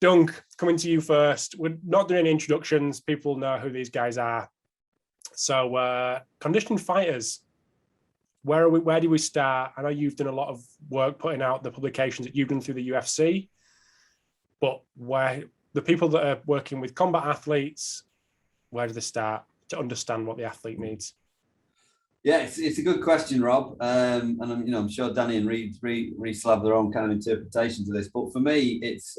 Dunk, coming to you first. We're not doing any introductions. People know who these guys are. So, conditioned fighters, where do we start? I know you've done a lot of work putting out the publications that you've done through the UFC, but where the people that are working with combat athletes, where do they start to understand what the athlete needs? Yeah, it's a good question, Rob. And I'm sure Danny and Rhys will have their own kind of interpretations of this. But for me, it's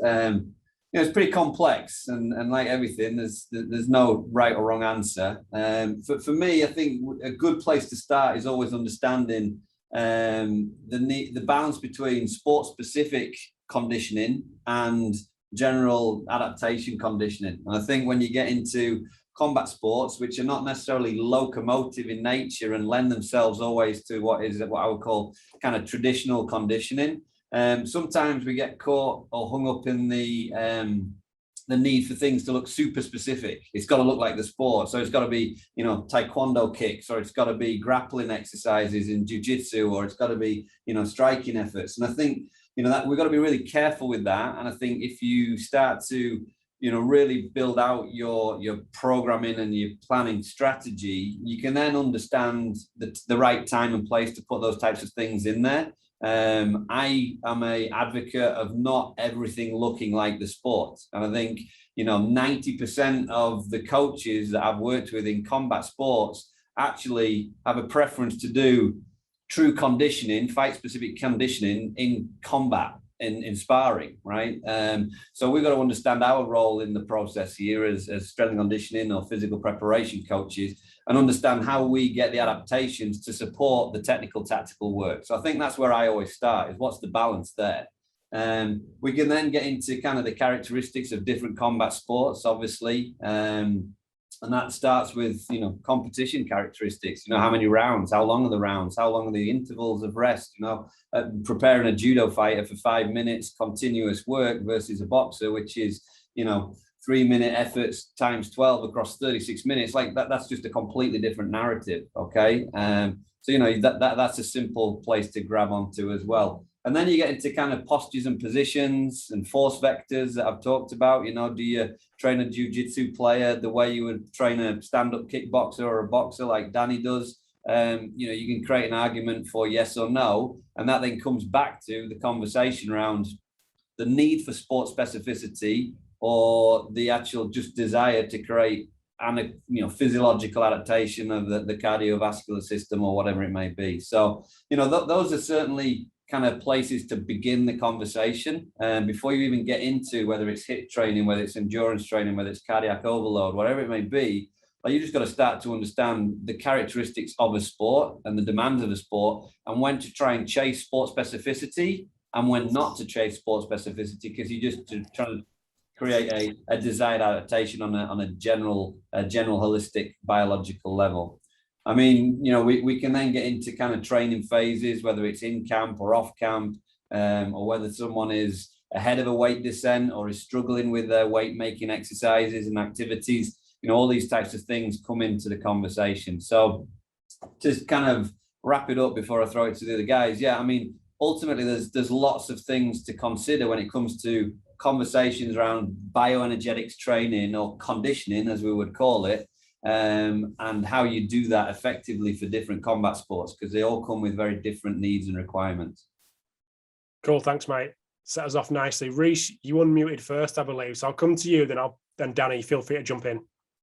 it's pretty complex, and like everything, there's no right or wrong answer. For me, I think a good place to start is always understanding the balance between sport-specific conditioning and general adaptation conditioning. And I think when you get into combat sports, which are not necessarily locomotive in nature and lend themselves always to what I would call kind of traditional conditioning. Sometimes we get caught or hung up in the need for things to look super specific. It's got to look like the sport. So it's got to be, Taekwondo kicks, or it's got to be grappling exercises in jiu-jitsu, or it's got to be, striking efforts. And I think, that we've got to be really careful with that. And I think if you start to really build out your programming and your planning strategy, you can then understand the right time and place to put those types of things in there. I am an advocate of not everything looking like the sport. And I think, 90% of the coaches that I've worked with in combat sports actually have a preference to do true conditioning, fight-specific conditioning in combat. In sparring, right? So we've got to understand our role in the process here as strength and conditioning or physical preparation coaches, and understand how we get the adaptations to support the technical tactical work. So I think that's where I always start, is what's the balance there? We can then get into kind of the characteristics of different combat sports, obviously. And that starts with, competition characteristics, how many rounds, how long are the rounds, how long are the intervals of rest, preparing a judo fighter for 5 minutes, continuous work versus a boxer, which is, 3-minute efforts times 12 across 36 minutes. Like that's just a completely different narrative. Okay. So, that's a simple place to grab onto as well. And then you get into kind of postures and positions and force vectors that I've talked about. Do you train a jiu-jitsu player the way you would train a stand-up kickboxer or a boxer like Danny does? You can create an argument for yes or no. And that then comes back to the conversation around the need for sport specificity, or the actual just desire to create physiological adaptation of the cardiovascular system, or whatever it may be. So, those are certainly kind of places to begin the conversation. Before you even get into whether it's HIIT training, whether it's endurance training, whether it's cardiac overload, whatever it may be, you just got to start to understand the characteristics of a sport and the demands of a sport, and when to try and chase sport specificity and when not to chase sport specificity, because you just trying to create a desired adaptation on a general holistic biological level. I mean, we can then get into kind of training phases, whether it's in camp or off camp, or whether someone is ahead of a weight descent or is struggling with their weight making exercises and activities. All these types of things come into the conversation. So to kind of wrap it up before I throw it to the other guys. Yeah, I mean, ultimately there's lots of things to consider when it comes to conversations around bioenergetics training, or conditioning as we would call it. And how you do that effectively for different combat sports, because they all come with very different needs and requirements. Cool, thanks, mate. Set us off nicely. Rhys, you unmuted first, I believe, so I'll come to you. Then Danny, feel free to jump in.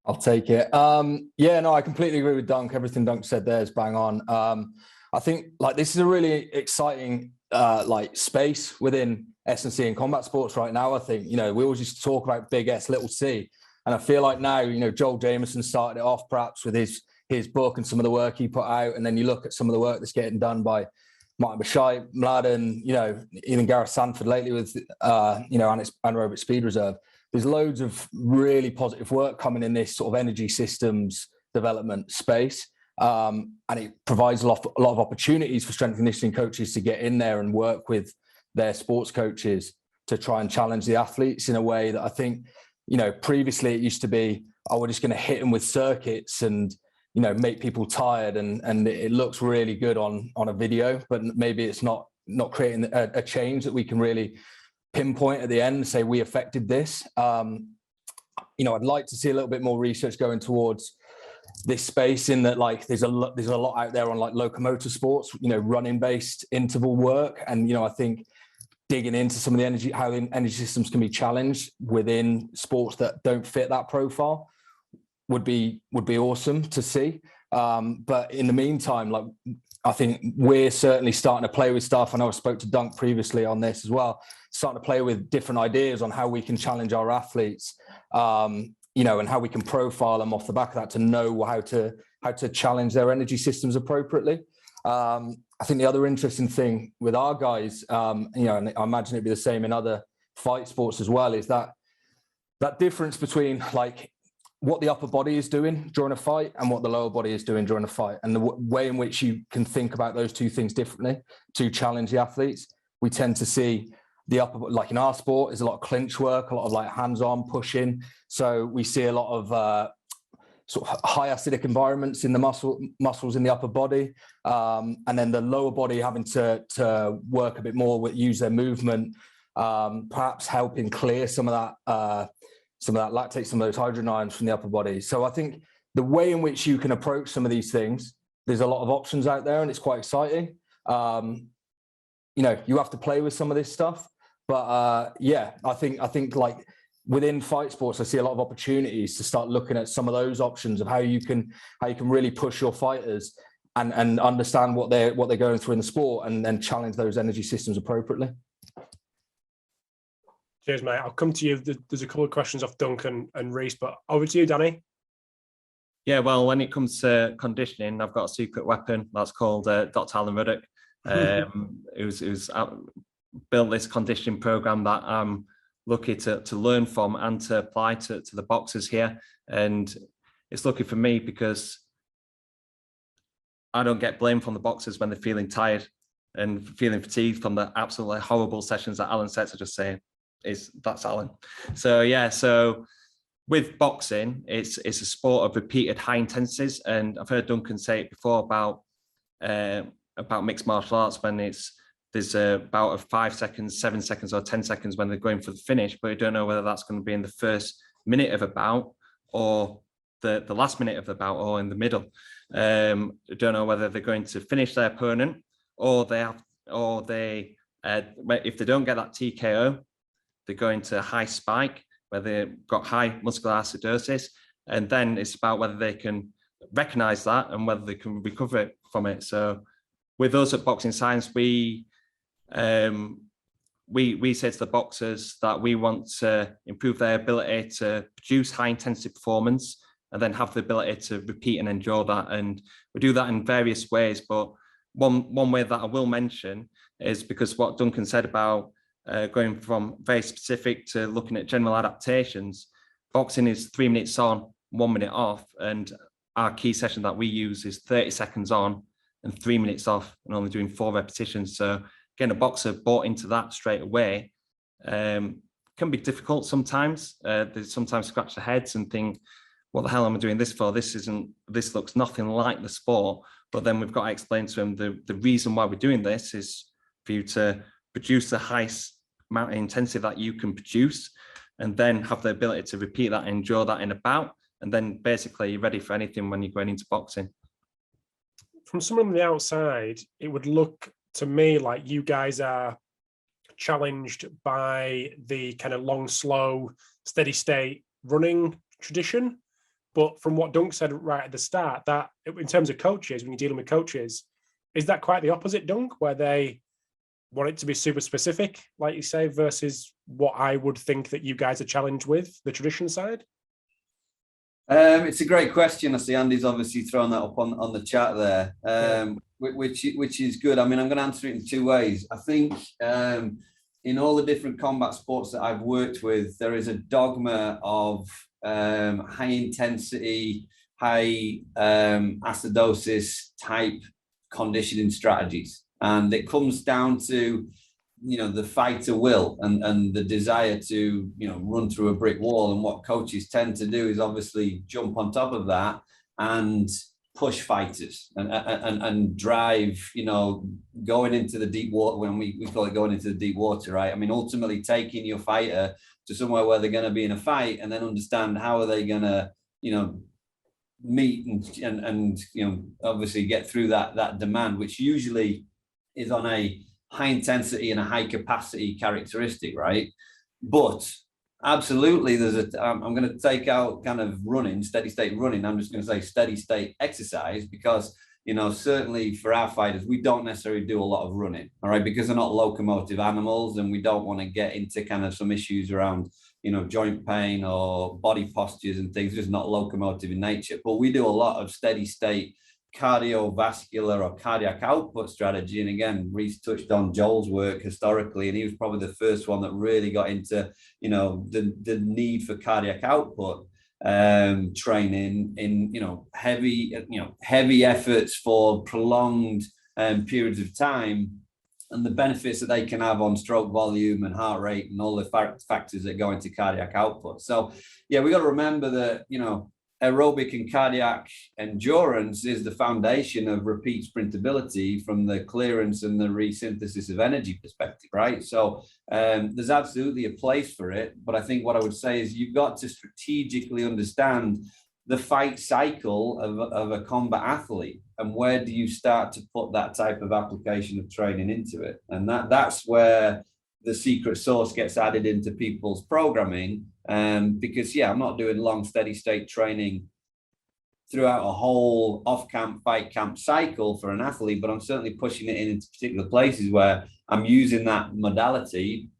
I'll take it. I completely agree with Dunk. Everything Dunk said there is bang on. I think this is a really exciting space within S&C and combat sports right now. I think we always used to talk about big S, little C. And I feel like now, Joel Jameson started it off perhaps with his book and some of the work he put out. And then you look at some of the work that's getting done by Martin Bashai, Mladen, even Gareth Sanford lately with, anaerobic speed reserve. There's loads of really positive work coming in this sort of energy systems development space. And it provides a lot of opportunities for strength and conditioning coaches to get in there and work with their sports coaches to try and challenge the athletes in a way that I think, previously it used to be, we're just going to hit them with circuits and, make people tired. And it looks really good on a video, but maybe it's not creating a change that we can really pinpoint at the end and say we affected this. You know, I'd like to see a little bit more research going towards this space, in that like there's a lot out there on like locomotor sports, you know, running based interval work. And, you know, I think digging into some of the energy, how the energy systems can be challenged within sports that don't fit that profile would be awesome to see. But in the meantime, like, I think we're certainly starting to play with stuff. I know I spoke to Dunk previously on this as well, starting to play with different ideas on how we can challenge our athletes, you know, and how we can profile them off the back of that to know how to challenge their energy systems appropriately. I think the other interesting thing with our guys, you know, and I imagine it'd be the same in other fight sports as well, is that difference between like what the upper body is doing during a fight and what the lower body is doing during a fight, and the way in which you can think about those two things differently to challenge the athletes. We tend to see the upper, like in our sport, is a lot of clinch work, a lot of like hands-on pushing. So we see a lot of sort of high acidic environments in the muscles in the upper body, and then the lower body having to work a bit more, use their movement, perhaps helping clear some of that lactate, some of those hydrogen ions from the upper body. So I think the way in which you can approach some of these things, there's a lot of options out there, and it's quite exciting. You know, you have to play with some of this stuff, but yeah, I think like within fight sports, I see a lot of opportunities to start looking at some of those options of how you can really push your fighters and understand what they're going through in the sport, and then challenge those energy systems appropriately. Cheers, mate. I'll come to you. There's a couple of questions off Duncan and Rhys, but over to you, Danny. Yeah, well, when it comes to conditioning, I've got a secret weapon that's called Dr. Alan Ruddock. It was built this conditioning program that I'm lucky to learn from and to apply to the boxers here. And it's lucky for me because I don't get blamed from the boxers when they're feeling tired and feeling fatigued from the absolutely horrible sessions that Alan sets. I just say, that's Alan. So yeah, so with boxing, it's a sport of repeated high intensities, and I've heard Duncan say it before about mixed martial arts, when there's about of 5 seconds, 7 seconds, or 10 seconds when they're going for the finish, but you don't know whether that's going to be in the first minute of a bout or the last minute of the bout or in the middle. You don't know whether they're going to finish their opponent or if they don't get that TKO, they're going to high spike where they've got high muscular acidosis, and then it's about whether they can recognize that and whether they can recover from it. So with us at Boxing Science, we say to the boxers that we want to improve their ability to produce high intensity performance and then have the ability to repeat and endure that. And we do that in various ways, but one way that I will mention is because what Duncan said about going from very specific to looking at general adaptations. Boxing is 3 minutes on, 1 minute off, and our key session that we use is 30 seconds on and 3 minutes off, and only doing 4 repetitions. So getting a boxer bought into that straight away can be difficult sometimes. They sometimes scratch their heads and think, what the hell am I doing this for? This looks nothing like the sport. But then we've got to explain to them the reason why we're doing this is for you to produce the highest amount of intensity that you can produce, and then have the ability to repeat that and endure that in a bout, and then basically you're ready for anything when you're going into boxing. From someone on the outside, it would look to me like you guys are challenged by the kind of long, slow, steady state running tradition. But from what Dunk said right at the start, that in terms of coaches, when you're dealing with coaches, is that quite the opposite, Dunk, where they want it to be super specific, like you say, versus what I would think that you guys are challenged with, the tradition side? It's a great question. I see Andy's obviously thrown that up on the chat there, which is good. I mean, I'm going to answer it in 2 ways. I think in all the different combat sports that I've worked with, there is a dogma of high intensity, high acidosis type conditioning strategies. And it comes down to, the fighter will and the desire to, run through a brick wall. And what coaches tend to do is obviously jump on top of that and push fighters and drive, you know, going into the deep water, when we call it going into the deep water, right? I mean, ultimately taking your fighter to somewhere where they're going to be in a fight, and then understand how are they going to, you know, meet and you know, obviously get through that demand, which usually is on a high intensity and a high capacity characteristic, right? But absolutely, I'm going to take out kind of running, steady state running. I'm just going to say steady state exercise, because, you know, certainly for our fighters, we don't necessarily do a lot of running, all right, because they're not locomotive animals, and we don't want to get into kind of some issues around, you know, joint pain or body postures and things, just not locomotive in nature. But we do a lot of steady state cardiovascular or cardiac output strategy. And again, Rhys touched on Joel's work historically, and he was probably the first one that really got into, you know, the need for cardiac output training in, you know, heavy efforts for prolonged periods of time, and the benefits that they can have on stroke volume and heart rate and all the factors that go into cardiac output. So yeah, we got to remember that, you know, aerobic and cardiac endurance is the foundation of repeat sprintability from the clearance and the resynthesis of energy perspective, right? So there's absolutely a place for it. But I think what I would say is you've got to strategically understand the fight cycle of a combat athlete, and where do you start to put that type of application of training into it. And that's where the secret sauce gets added into people's programming. Because yeah, I'm not doing long steady state training throughout a whole off-camp, fight camp cycle for an athlete, but I'm certainly pushing it into particular places where I'm using that modality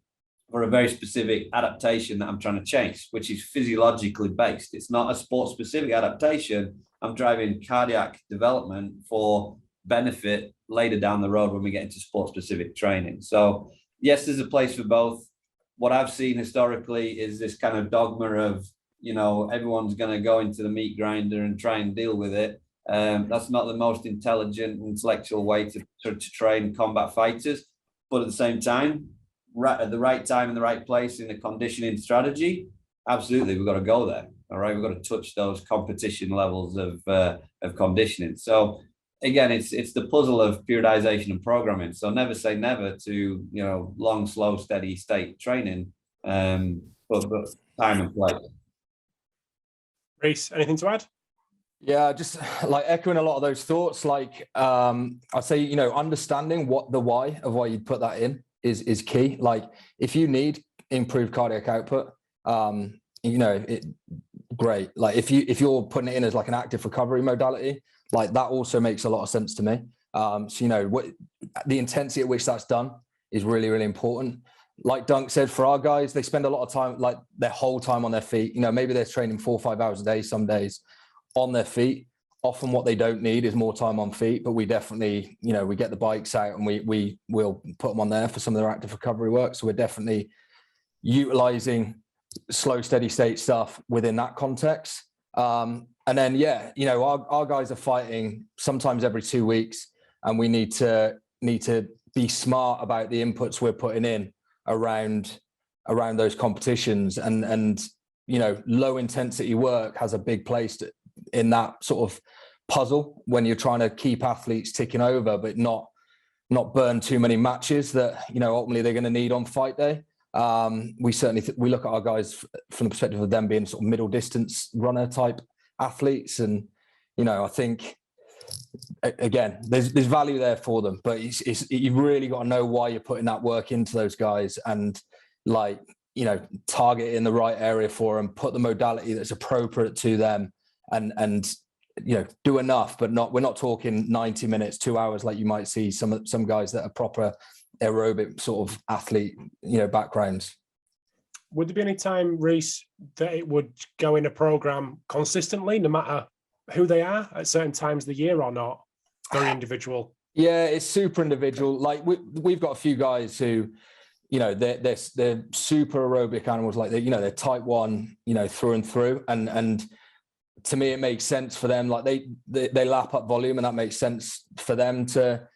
for a very specific adaptation that I'm trying to chase, which is physiologically based. It's not a sport-specific adaptation. I'm driving cardiac development for benefit later down the road when we get into sport-specific training. So yes, there's a place for both. What I've seen historically is this kind of dogma of, you know, everyone's going to go into the meat grinder and try and deal with it. That's not the most intelligent, intellectual way to train combat fighters. But at the same time, right at the right time in the right place in the conditioning strategy, absolutely, we've got to go there. All right, we've got to touch those competition levels of conditioning. So again, it's the puzzle of periodization and programming. So never say never to, you know, long, slow, steady state training, but time and place. Rhys, anything to add? Yeah, just like echoing a lot of those thoughts. Like I'd say, you know, understanding what the why of why you'd put that in is key. Like if you need improved cardiac output, you know, great. Like if you're putting it in as like an active recovery modality, like that also makes a lot of sense to me. So, you know, what the intensity at which that's done is really, really important. Like Dunk said, for our guys, they spend a lot of time, like their whole time on their feet. You know, maybe they're training 4 or 5 hours a day, some days on their feet. Often what they don't need is more time on feet, but we definitely, you know, we get the bikes out and we will put them on there for some of their active recovery work. So we're definitely utilizing slow, steady state stuff within that context. And then, yeah, you know, our guys are fighting sometimes every 2 weeks, and we need to be smart about the inputs we're putting in around those competitions. And you know, low intensity work has a big place in that sort of puzzle when you're trying to keep athletes ticking over, but not burn too many matches that, you know, ultimately they're going to need on fight day. We certainly we look at our guys from the perspective of them being sort of middle distance runner type athletes, and you know, I think again there's value there for them, but you've really got to know why you're putting that work into those guys, and like, you know, target it in the right area for them, put the modality that's appropriate to them, and you know, do enough, but we're not talking 90 minutes, 2 hours like you might see some guys that are proper aerobic sort of athlete, you know, backgrounds. Would there be any time, Rhys, that it would go in a program consistently, no matter who they are at certain times of the year, or not? Very individual. Yeah, it's super individual. Like we've got a few guys who, you know, they're super aerobic animals. Like you know, they're type 1, you know, through and through. And to me, it makes sense for them. Like they lap up volume, and that makes sense for them to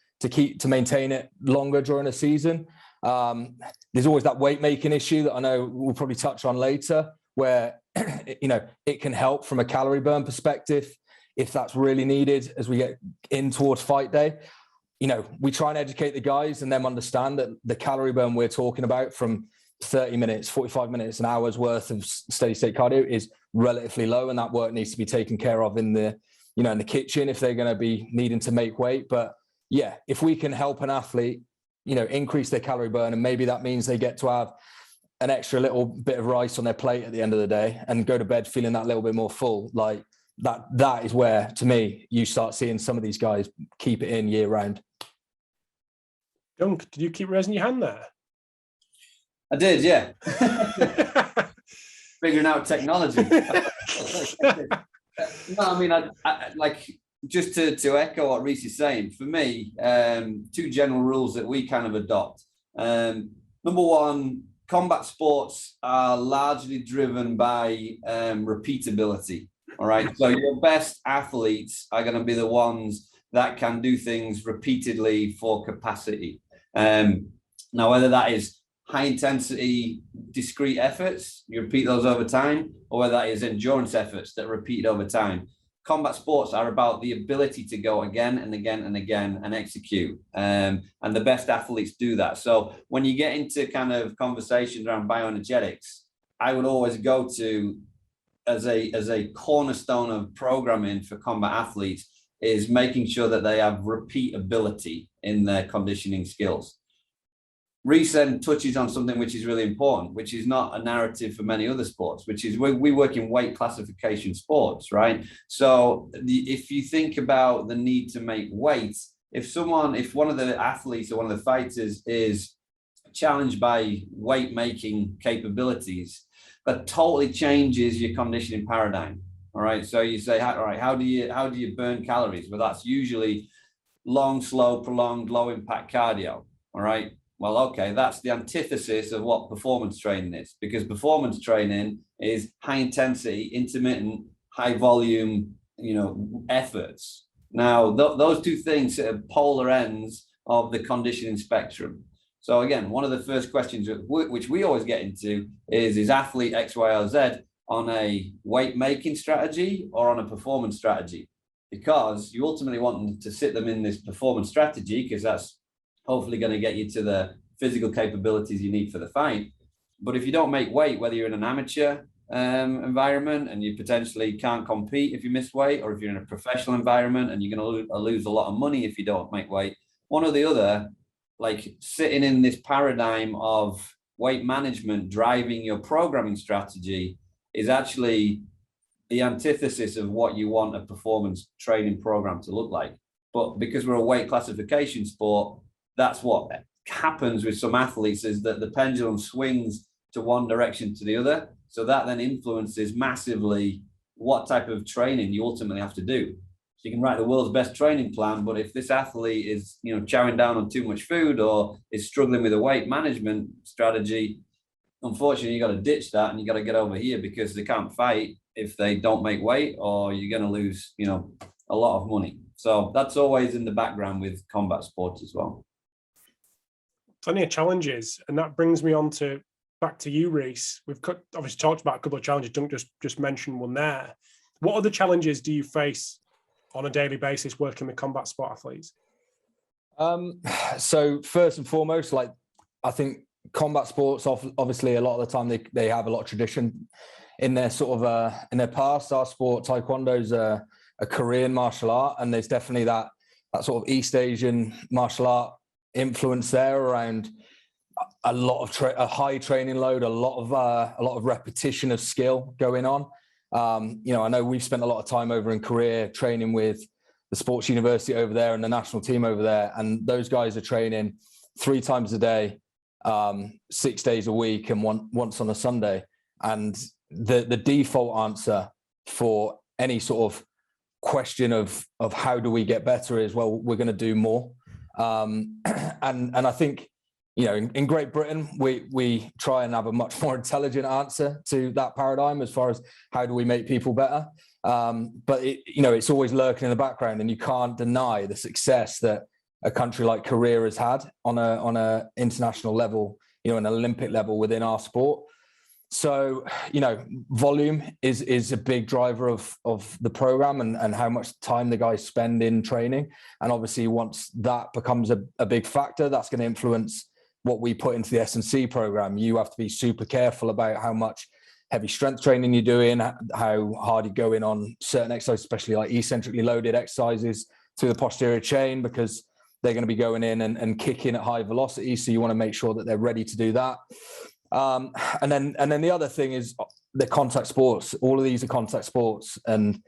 maintain it longer during a season. There's always that weight making issue that I know we'll probably touch on later, where you know, it can help from a calorie burn perspective if that's really needed as we get in towards fight day. We try and educate the guys and them understand that the calorie burn we're talking about from 30 minutes, 45 minutes, an hour's worth of steady state cardio is relatively low, and that work needs to be taken care of in the kitchen if they're going to be needing to make weight. But yeah, if we can help an athlete, increase their calorie burn, and maybe that means they get to have an extra little bit of rice on their plate at the end of the day and go to bed feeling that little bit more full, like that is where, to me, you start seeing some of these guys keep it in year round. Dunk, did you keep raising your hand there? I did, yeah. Figuring out technology. No, I mean, I like, just to echo what Rhys is saying, for me, two general rules that we kind of adopt. Number one, combat sports are largely driven by repeatability. All right. So your best athletes are going to be the ones that can do things repeatedly for capacity. Now, whether that is high intensity, discrete efforts, you repeat those over time, or whether that is endurance efforts that repeat over time. Combat sports are about the ability to go again and again and again and execute. And the best athletes do that. So when you get into kind of conversations around bioenergetics, I would always go to, as a cornerstone of programming for combat athletes, is making sure that they have repeatability in their conditioning skills. Rhys then touches on something which is really important, which is not a narrative for many other sports, which is we work in weight classification sports, right? So if you think about the need to make weight, if one of the athletes or one of the fighters is challenged by weight making capabilities, that totally changes your conditioning paradigm. All right. So you say, all right, how do you burn calories? Well, that's usually long, slow, prolonged, low impact cardio. All right. Well, okay, that's the antithesis of what performance training is, because performance training is high intensity, intermittent, high volume, efforts. Now, those two things are polar ends of the conditioning spectrum. So again, one of the first questions which we always get into is athlete X, Y, or Z on a weight making strategy or on a performance strategy? Because you ultimately want to sit them in this performance strategy, because that's hopefully going to get you to the physical capabilities you need for the fight. But if you don't make weight, whether you're in an amateur environment and you potentially can't compete if you miss weight, or if you're in a professional environment and you're going to lose a lot of money if you don't make weight, one or the other, like sitting in this paradigm of weight management driving your programming strategy is actually the antithesis of what you want a performance training program to look like. But because we're a weight classification sport, that's what happens with some athletes, is that the pendulum swings to one direction to the other. So that then influences massively what type of training you ultimately have to do. So you can write the world's best training plan, but if this athlete is, chowing down on too much food or is struggling with a weight management strategy, unfortunately, you got to ditch that and you got to get over here, because they can't fight if they don't make weight, or you're going to lose, a lot of money. So that's always in the background with combat sports as well. Plenty of challenges, and that brings me on to back to you, Rhys. We've obviously talked about a couple of challenges. Dunk just mentioned one there. What other challenges do you face on a daily basis working with combat sport athletes? So first and foremost, like, I think combat sports, obviously a lot of the time they have a lot of tradition in their sort of in their past. Our sport, Taekwondo, is a Korean martial art, and there's definitely that sort of East Asian martial art influence there around a lot of a high training load, a lot of repetition of skill going on. I know we've spent a lot of time over in Korea training with the sports university over there and the national team over there, and those guys are training 3 times a day, 6 days a week, and once on a Sunday. And the default answer for any sort of question of how do we get better is, well, we're going to do more. And I think, in Great Britain, we try and have a much more intelligent answer to that paradigm as far as how do we make people better. But it's always lurking in the background, and you can't deny the success that a country like Korea has had on a international level, an Olympic level within our sport. So, volume is a big driver of the program and how much time the guys spend in training. And obviously, once that becomes a big factor, that's going to influence what we put into the S&C program. You have to be super careful about how much heavy strength training you're doing, how hard you go in on certain exercises, especially like eccentrically loaded exercises through the posterior chain, because they're going to be going in and kicking at high velocity. So you want to make sure that they're ready to do that. And then the other thing is the contact sports. All of these are contact sports, and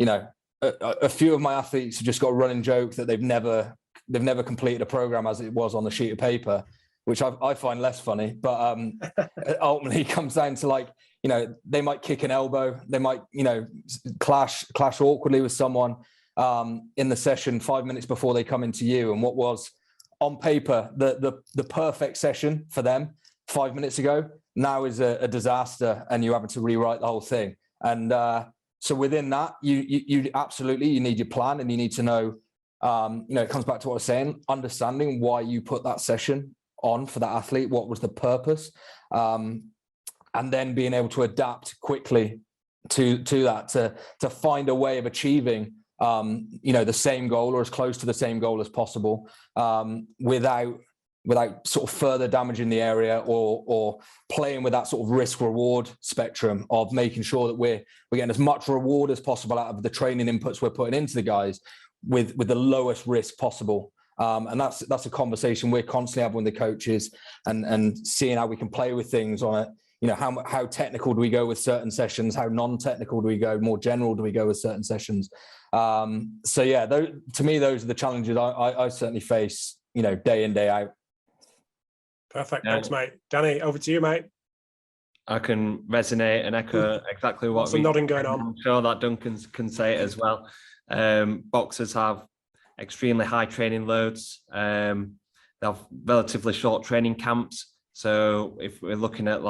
a few of my athletes have just got a running joke that they've never completed a program as it was on the sheet of paper, which I find less funny. But ultimately, it comes down to they might kick an elbow, they might clash awkwardly with someone in the session 5 minutes before they come into you, and what was on paper the perfect session for them 5 minutes ago now is a disaster, and you're having to rewrite the whole thing. And so within that, you absolutely, you need your plan, and you need to know, it comes back to what I was saying, understanding why you put that session on for that athlete, what was the purpose, and then being able to adapt quickly to that, to find a way of achieving the same goal or as close to the same goal as possible, without sort of further damaging the area or playing with that sort of risk reward spectrum of making sure that we're getting as much reward as possible out of the training inputs we're putting into the guys with the lowest risk possible. And that's a conversation we're constantly having with the coaches, and seeing how we can play with things on it. How technical do we go with certain sessions? How non-technical do we go? More general do we go with certain sessions? So yeah, to me, those are the challenges I certainly face, day in, day out. Perfect. Thanks, mate. Danny, over to you, mate. I can resonate and echo exactly what Lots of nodding going on. I'm sure that Duncan can say it as well. Boxers have extremely high training loads. They have relatively short training camps. So if we're looking at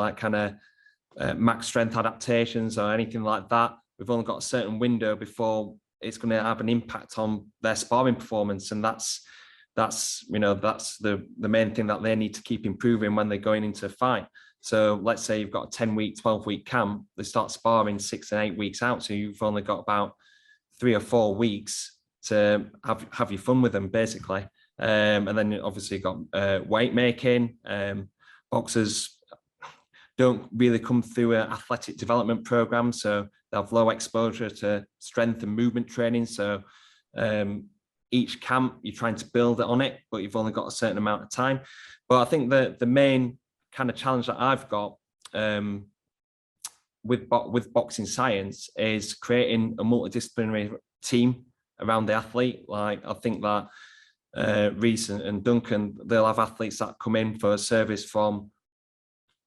max strength adaptations or anything like that, we've only got a certain window before it's going to have an impact on their sparring performance, and that's the main thing that they need to keep improving when they're going into a fight. So let's say you've got a 10-week, 12-week camp, they start sparring 6 and 8 weeks out, so you've only got about 3 or 4 weeks to have your fun with them, basically. And then obviously you've got weight making. Boxers don't really come through an athletic development program, so they have low exposure to strength and movement training. So each camp, you're trying to build it on it, but you've only got a certain amount of time. But I think the main kind of challenge that I've got with boxing science is creating a multidisciplinary team around the athlete. I think that Rhys and Duncan, they'll have athletes that come in for a service from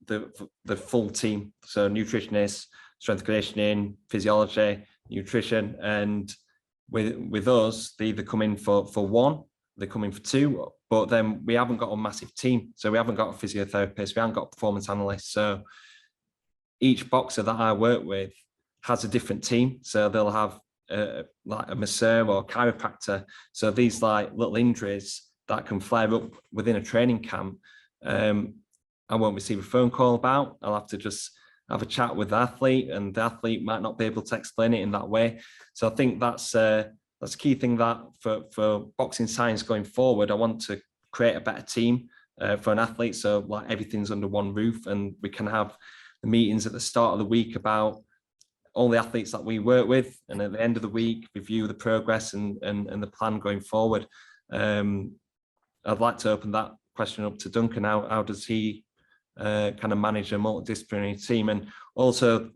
the full team. So nutritionists, strength conditioning, physiology, nutrition, and with us, they either come in for one, they come in for two, but then we haven't got a massive team. So we haven't got a physiotherapist, we haven't got a performance analyst. So each boxer that I work with has a different team. So they'll have like a masseur or a chiropractor. So these little injuries that can flare up within a training camp, I won't receive a phone call about. I'll have to just have a chat with the athlete, and the athlete might not be able to explain it in that way. So I think that's a key thing that for boxing science going forward, I want to create a better team for an athlete. So everything's under one roof, and we can have the meetings at the start of the week about all the athletes that we work with, and at the end of the week, review the progress and the plan going forward. I'd like to open that question up to Duncan. How does he kind of manage a multidisciplinary team, and also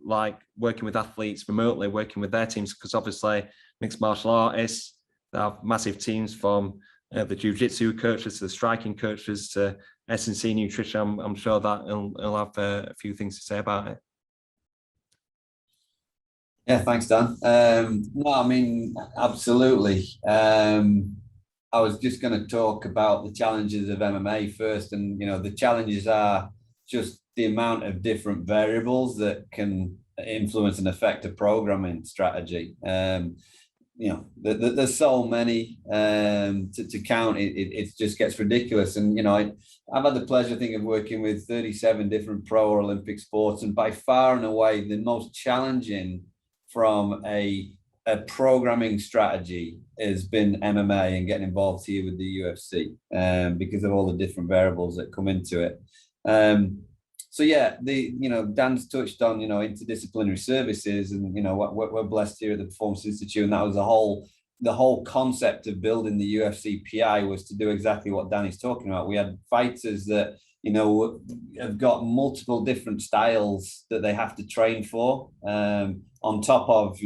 working with athletes remotely, working with their teams, because obviously mixed martial artists, they have massive teams from the jiu-jitsu coaches to the striking coaches to S&C nutrition. I'm sure that he'll have a few things to say about it. Yeah, thanks, Dan. No, I mean, absolutely. I was just going to talk about the challenges of MMA first, and the challenges are just the amount of different variables that can influence and affect a programming strategy. there's so many to count. It just gets ridiculous. And I've had the pleasure, I think, of working with 37 different pro or Olympic sports, and by far and away the most challenging from a programming strategy has been MMA and getting involved here with the UFC, because of all the different variables that come into it. So yeah, Dan's touched on interdisciplinary services, and we're blessed here at the Performance Institute, and that was the whole concept of building the UFC PI was to do exactly what Danny's talking about. We had fighters that have got multiple different styles that they have to train for, on top of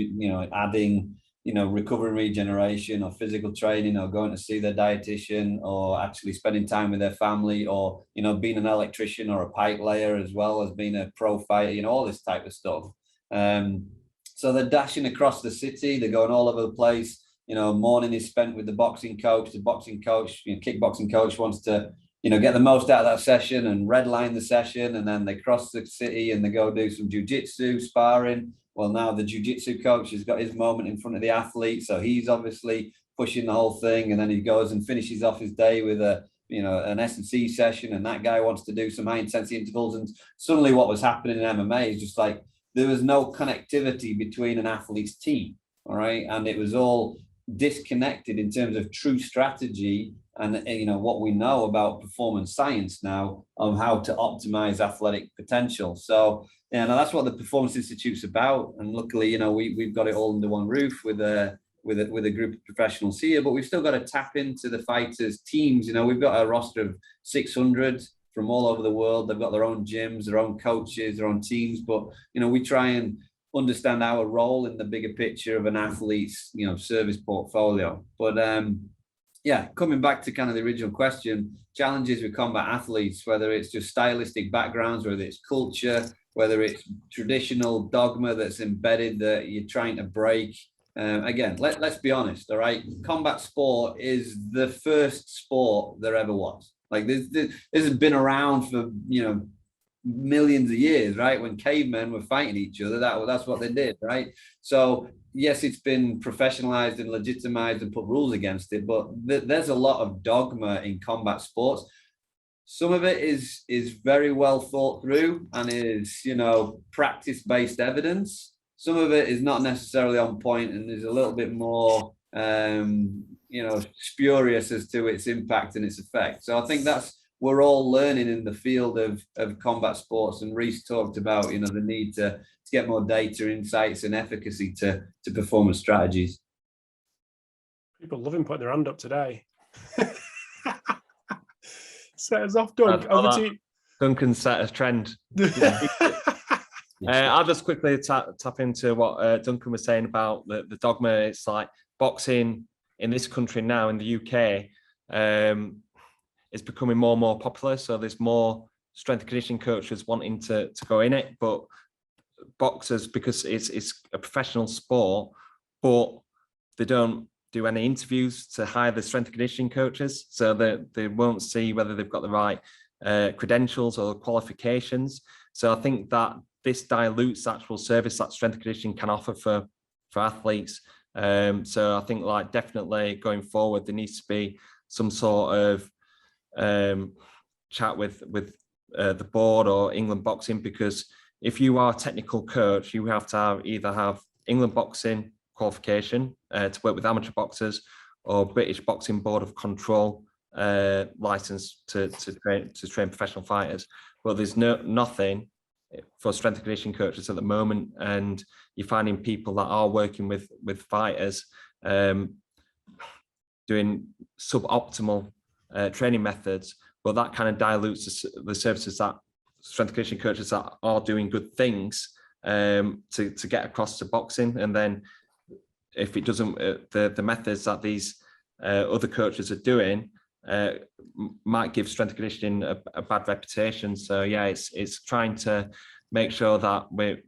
adding recovery and regeneration, or physical training, or going to see their dietitian, or actually spending time with their family, or being an electrician or a pipe layer, as well as being a pro fighter, all this type of stuff. So they're dashing across the city, they're going all over the place. Morning is spent with the boxing coach. The boxing coach, kickboxing coach, wants to get the most out of that session and redline the session, and then they cross the city and they go do some jiu-jitsu sparring. Well, now the jiu-jitsu coach has got his moment in front of the athlete, so he's obviously pushing the whole thing, and then he goes and finishes off his day with an S&C session, and that guy wants to do some high intensity intervals. And suddenly what was happening in MMA is just like there was no connectivity between an athlete's team, all right? And it was all disconnected in terms of true strategy and what we know about performance science now of how to optimize athletic potential. So that's what the Performance Institute's about. And luckily, we've got it all under one roof with a group of professionals here, but we've still got to tap into the fighters' teams. We've got a roster of 600 from all over the world. They've got their own gyms, their own coaches, their own teams, but we try and understand our role in the bigger picture of an athlete's service portfolio. But coming back to kind of the original question, challenges with combat athletes, whether it's just stylistic backgrounds, whether it's culture, whether it's traditional dogma that's embedded that you're trying to break. Again, let's be honest, all right? Combat sport is the first sport there ever was. Like this has been around for millions of years, right? When cavemen were fighting each other, that's what they did, right? So yes, it's been professionalized and legitimized and put rules against it, but there's a lot of dogma in combat sports. Some of it is very well thought through and is practice-based evidence. Some of it is not necessarily on point and is a little bit more spurious as to its impact and its effect. So I think we're all learning in the field of combat sports, and Rhys talked about the need to get more data, insights, and efficacy to performance strategies. People loving putting their hand up today. Set us off, Doug. Over to you. Duncan set a trend. I'll just quickly tap into what Duncan was saying about the dogma. It's like boxing in this country now, in the UK, it's becoming more and more popular. So there's more strength and conditioning coaches wanting to go in it, but boxers, because it's a professional sport, but they don't do any interviews to hire the strength and conditioning coaches, so they won't see whether they've got the right credentials or qualifications. So I think that this dilutes the actual service that strength and conditioning can offer for athletes. So I think definitely going forward, there needs to be some sort of chat with the board or England Boxing, because if you are a technical coach, you have to either have England Boxing qualification to work with amateur boxers, or British Boxing Board of Control license to train professional fighters. But there's nothing for strength and conditioning coaches at the moment, and you're finding people that are working with fighters doing suboptimal training methods, but that kind of dilutes the services that strength and conditioning coaches that are doing good things to get across to boxing. And then if it doesn't, the methods that these other coaches are doing might give strength and conditioning a bad reputation. So yeah, it's trying to make sure that we're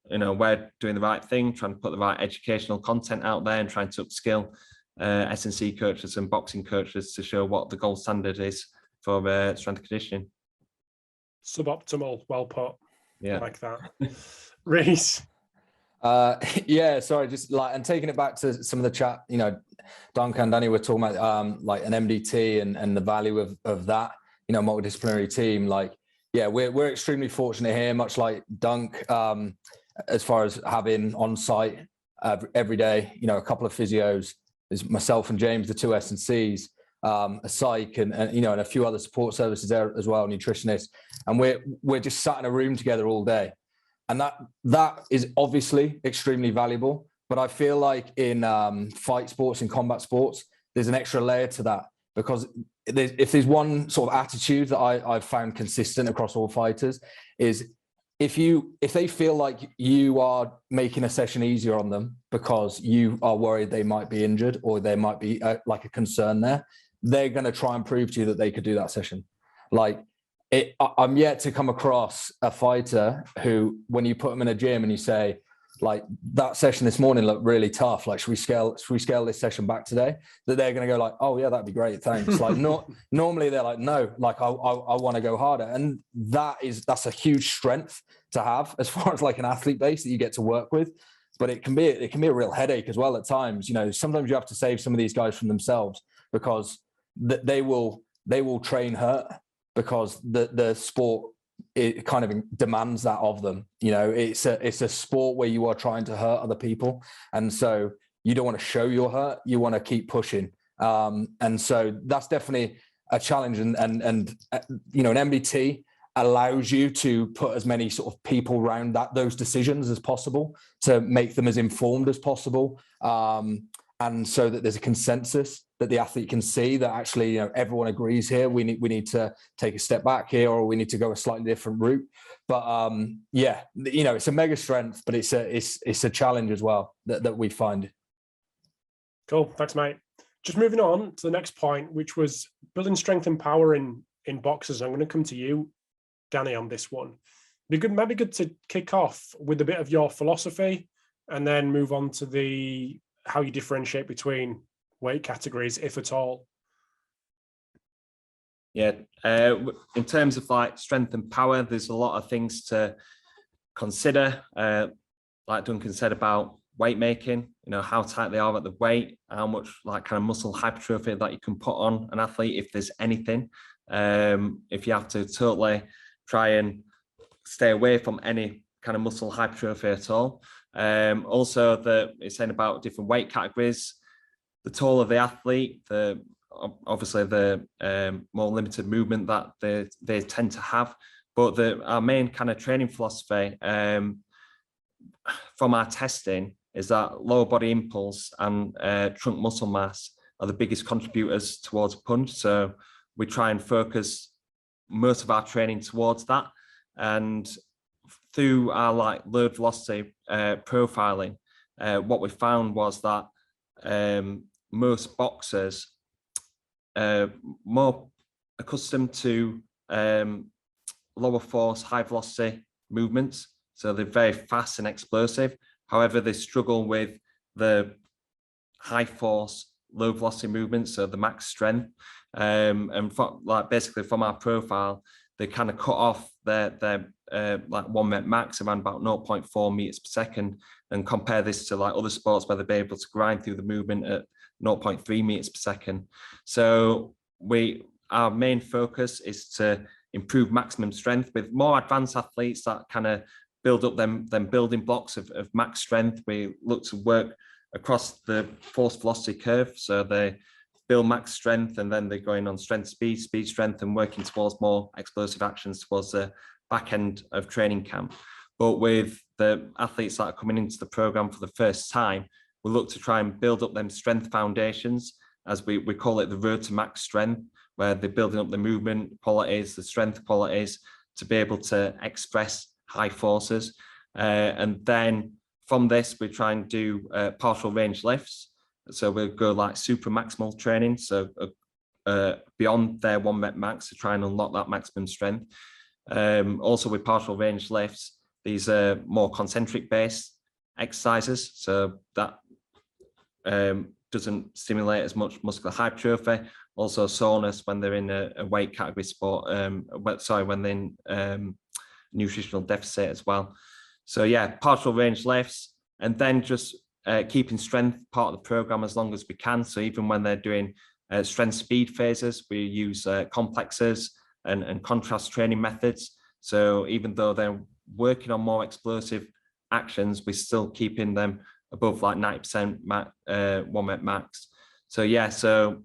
doing the right thing, trying to put the right educational content out there, and trying to upskill S&C coaches and boxing coaches to show what the gold standard is for strength and conditioning. Suboptimal, well put. Yeah, I like that. Rhys. Yeah, sorry, just like, and taking it back to some of the chat, you know, Duncan and Danny were talking about like an MDT and the value of that, you know, multidisciplinary team. Like, yeah, we're extremely fortunate here, much like Dunk, as far as having on site every day, you know, a couple of physios, is myself and James, the two S&Cs, a psych and you know, and a few other support services there as well, nutritionists, and we're just sat in a room together all day. And that is obviously extremely valuable. But I feel like in fight sports and combat sports, there's an extra layer to that, because if there's one sort of attitude that I've found consistent across all fighters, is if they feel like you are making a session easier on them because you are worried they might be injured or there might be like a concern there, they're going to try and prove to you that they could do that session. Like, I'm yet to come across a fighter who, when you put them in a gym and you say, like, that session this morning looked really tough, like, should we scale this session back today? That they're going to go like, oh yeah, that'd be great, thanks. Like, normally they're like, no, like I want to go harder. And that's a huge strength to have as far as like an athlete base that you get to work with. But it can be a real headache as well at times. You know, sometimes you have to save some of these guys from themselves, because they will train hurt, because the sport, it kind of demands that of them. You know, it's a sport where you are trying to hurt other people, and so you don't want to show you're hurt, you want to keep pushing, and so that's definitely a challenge. And you know, an MBT allows you to put as many sort of people around those decisions as possible, to make them as informed as possible, and so that there's a consensus that the athlete can see that actually, you know, everyone agrees here. We need to take a step back here, or we need to go a slightly different route. But yeah, you know, it's a mega strength, but it's a challenge as well that we find. Cool, thanks, mate. Just moving on to the next point, which was building strength and power in boxers. I'm going to come to you, Danny, on this one. Maybe good to kick off with a bit of your philosophy, and then move on to how you differentiate between weight categories, if at all. Yeah, in terms of like strength and power, there's a lot of things to consider. Like Duncan said about weight making, you know, how tight they are at the weight, how much like kind of muscle hypertrophy that you can put on an athlete, if there's anything. If you have to totally try and stay away from any kind of muscle hypertrophy at all. Also, it's saying about different weight categories, the taller the athlete, obviously the more limited movement that they tend to have. But our main kind of training philosophy from our testing is that lower body impulse and trunk muscle mass are the biggest contributors towards punch. So we try and focus most of our training towards that. And through our like load velocity profiling, what we found was that most boxers more accustomed to lower force, high velocity movements. So they're very fast and explosive. However, they struggle with the high force, low velocity movements, so the max strength. And basically from our profile, they kind of cut off their like 1 rep max around about 0.4 meters per second, and compare this to like other sports where they're able to grind through the movement at 0.3 meters per second. So our main focus is to improve maximum strength with more advanced athletes that kind of build up them building blocks of max strength. We look to work across the force velocity curve. So they build max strength, and then they're going on strength, speed strength, and working towards more explosive actions towards the back end of training camp. But with the athletes that are coming into the program for the first time, we look to try and build up them strength foundations, as we call it the road to max strength, where they're building up the movement qualities, the strength qualities, to be able to express high forces. And then from this, we try and do partial range lifts. So we'll go like super maximal training, so beyond their 1 rep max, to try and unlock that maximum strength. Also with partial range lifts, these are more concentric based exercises, so that doesn't stimulate as much muscular hypertrophy. Also soreness when they're in a weight category sport, when they're in nutritional deficit as well. So yeah, partial range lifts, and then just keeping strength part of the program as long as we can. So even when they're doing strength speed phases, we use complexes and contrast training methods. So even though they're working on more explosive actions, we're still keeping them above like 90% 1 minute max. So yeah, so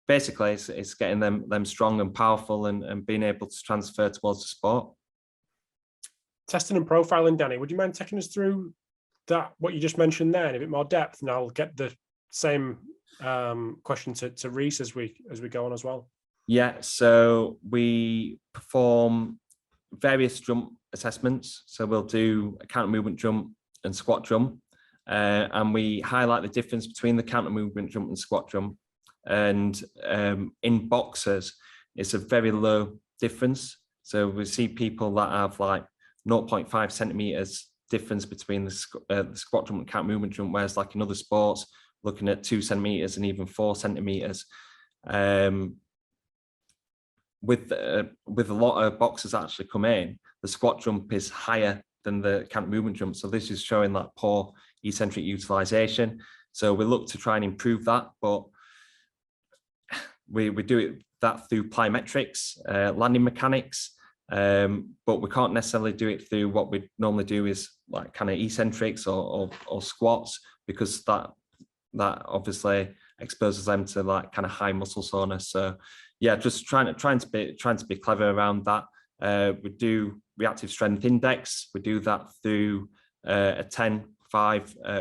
basically it's getting them strong and powerful and being able to transfer towards the sport. Testing and profiling, Danny, would you mind taking us through that, what you just mentioned there, in a bit more depth? And I'll get the same question to Rhys as we go on as well. Yeah, so we perform various jump assessments. So we'll do a counter movement jump and squat jump, and we highlight the difference between the counter movement jump and squat jump. And in boxers, it's a very low difference. So we see people that have like 0.5 centimeters difference between the squat jump and counter movement jump, whereas like in other sports, looking at 2 centimeters and even 4 centimeters. With a lot of boxers actually come in, the squat jump is higher than the counter movement jump. So this is showing that poor eccentric utilization. So we look to try and improve that, but we do that through plyometrics, landing mechanics, but we can't necessarily do it through what we normally do is like kind of eccentrics or squats, because that obviously exposes them to like kind of high muscle soreness. So yeah, just trying to be clever around that. We do reactive strength index. We do that through a 10-5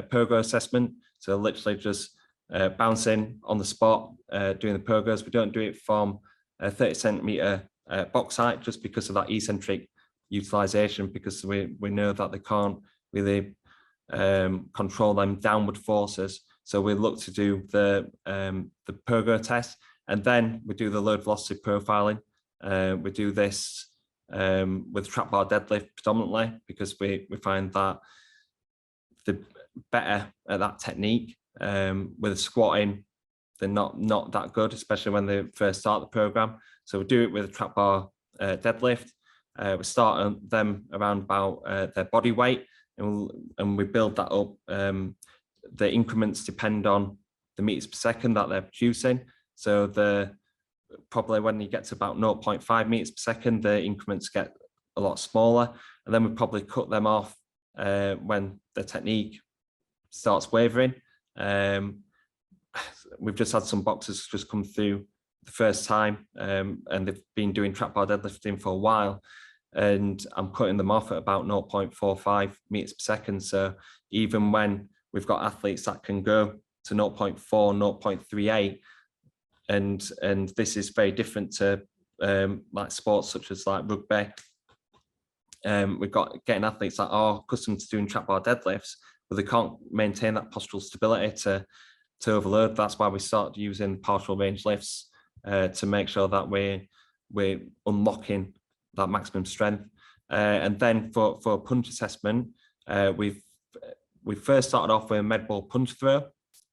pogo assessment. So literally just bouncing on the spot, doing the pogos. We don't do it from a 30 centimeter box height, just because of that eccentric utilization, because we know that they can't really control them downward forces. So we look to do the pogo test, and then we do the load velocity profiling. We do this with trap bar deadlift predominantly, because we find that the better at that technique. With squatting, they're not that good, especially when they first start the program. So we do it with a trap bar deadlift. We start them around about their body weight, and we build that up. The increments depend on the meters per second that they're producing. So probably when you get to about 0.5 meters per second, the increments get a lot smaller, and then we probably cut them off when the technique starts wavering. We've just had some boxers just come through the first time, and they've been doing trap bar deadlifting for a while, and I'm cutting them off at about 0.45 meters per second. So even when we've got athletes that can go to 0.4, 0.38, and this is very different to like sports such as like rugby. We've got getting athletes that are accustomed to doing trap bar deadlifts, but they can't maintain that postural stability to overload. That's why we start using partial range lifts to make sure that we're unlocking that maximum strength. And then for punch assessment, we first started off with a med ball punch throw,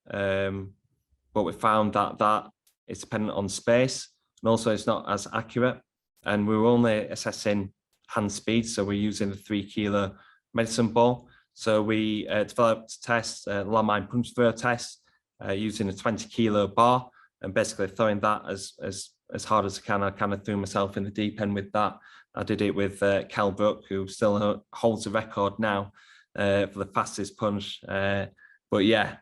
but we found that it's dependent on space, and also it's not as accurate. And we were only assessing hand speed, so we're using a 3 kilo medicine ball. So we developed a test, a landmine punch throw test, using a 20 kilo bar, and basically throwing that as hard as I can. I kind of threw myself in the deep end with that. I did it with Kel Brook, who still holds the record now for the fastest punch. But yeah,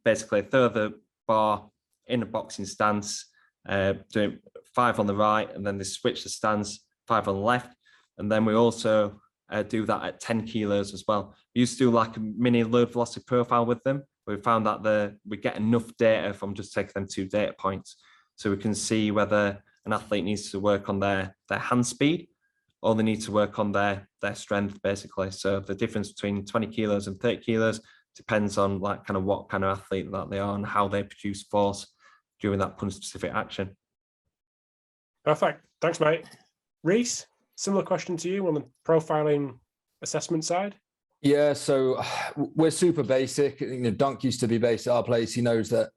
basically throw the bar in a boxing stance, doing 5 on the right, and then they switch the stance, 5 on the left. And then we also do that at 10 kilos as well. We used to do like a mini load velocity profile with them. We found that we get enough data from just taking them 2 data points, so we can see whether an athlete needs to work on their hand speed, or they need to work on their strength, basically. So the difference between 20 kilos and 30 kilos depends on like kind of what kind of athlete that they are and how they produce force during that punch specific action. Perfect. Thanks, mate. Rhys, similar question to you on the profiling assessment side. Yeah, so we're super basic. You know, Dunk used to be based at our place. He knows that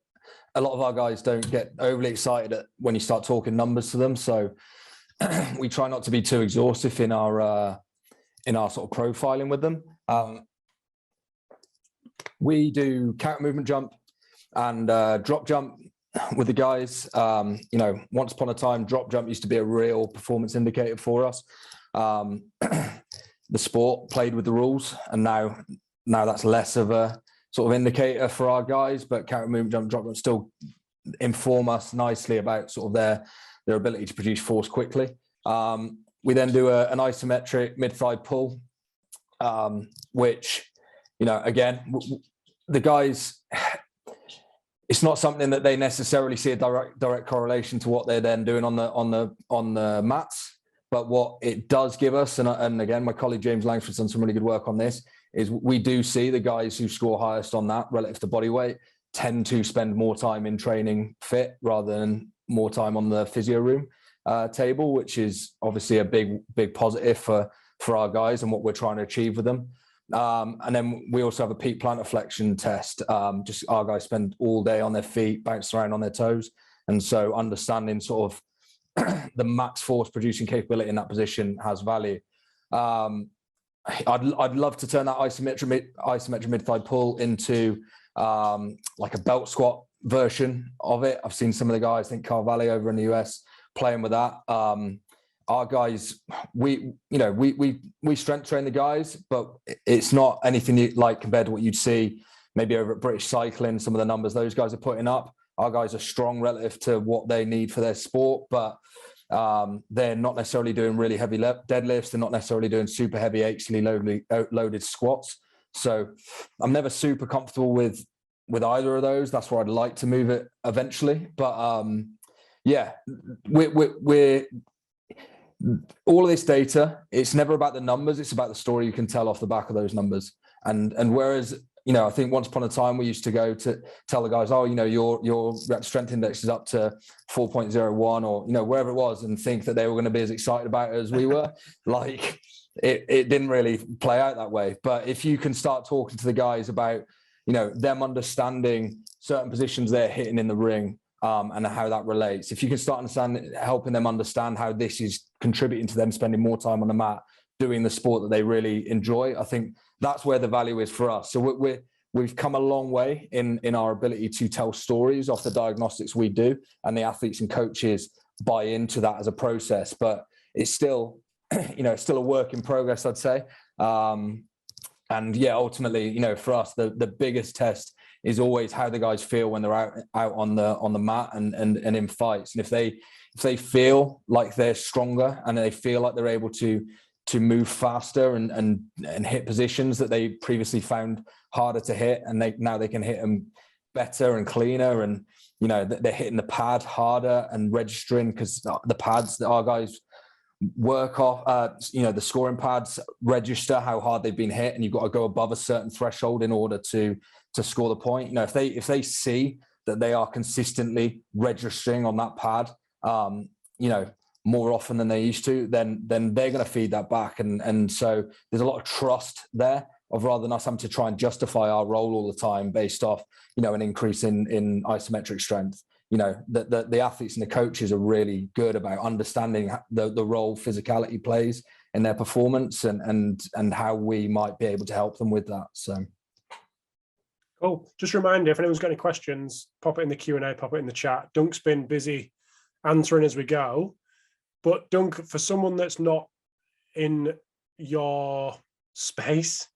a lot of our guys don't get overly excited when you start talking numbers to them. So we try not to be too exhaustive in our sort of profiling with them. We do counter movement jump and drop jump with the guys. You know, once upon a time, drop jump used to be a real performance indicator for us. The sport played with the rules, and now that's less of a sort of indicator for our guys, but counter movement jump, drop jump still inform us nicely about sort of their ability to produce force quickly. We then do an isometric mid-thigh pull, which, you know, again, the guys, it's not something that they necessarily see a direct correlation to what they're then doing on the mats. But what it does give us, and again, my colleague James Langsford's done some really good work on this, is we do see the guys who score highest on that relative to body weight tend to spend more time in training fit rather than more time on the physio room table, which is obviously a big positive for our guys and what we're trying to achieve with them. And then we also have a peak plantar flexion test. Just our guys spend all day on their feet, bouncing around on their toes. And so understanding sort of the max force producing capability in that position has value. I'd love to turn that isometric mid-thigh pull into like a belt squat version of it. I've seen some of the guys, I think Carvalho over in the US, playing with that. Our guys, we strength train the guys, but it's not anything like compared to what you'd see maybe over at British Cycling, some of the numbers those guys are putting up. Our guys are strong relative to what they need for their sport, but they're not necessarily doing really heavy deadlifts. They're not necessarily doing super heavy axially loaded squats. So I'm never super comfortable with either of those. That's where I'd like to move it eventually. But yeah, we're all of this data, it's never about the numbers. It's about the story you can tell off the back of those numbers. And whereas, you know, I think once upon a time we used to go to tell the guys, oh, you know, your rep strength index is up to 4.01 or, you know, wherever it was, and think that they were going to be as excited about it as we were. Like it didn't really play out that way. But if you can start talking to the guys about, you know, them understanding certain positions they're hitting in the ring, and how that relates, if you can start helping them understand how this is contributing to them spending more time on the mat, doing the sport that they really enjoy, I think that's where the value is for us. So we've come a long way in our ability to tell stories off the diagnostics we do, and the athletes and coaches buy into that as a process. But it's still, you know, it's still a work in progress, I'd say. And yeah, ultimately, you know, for us, the biggest test is always how the guys feel when they're out on the mat and in fights. And if they feel like they're stronger and they feel like they're able to move faster and hit positions that they previously found harder to hit, and now they can hit them better and cleaner, and, you know, they're hitting the pad harder and registering, because the pads that our guys work off, you know, the scoring pads register how hard they've been hit, and you've got to go above a certain threshold in order to score the point. You know, if they see that they are consistently registering on that pad, you know, more often than they used to, then they're going to feed that back. And so there's a lot of trust there, of rather than us having to try and justify our role all the time based off, you know, an increase in isometric strength. You know, the athletes and the coaches are really good about understanding the role physicality plays in their performance, and how we might be able to help them with that. So cool. Just a reminder, if anyone's got any questions, pop it in the Q&A, pop it in the chat. Dunk's been busy answering as we go. But Dunk, for someone that's not in your space,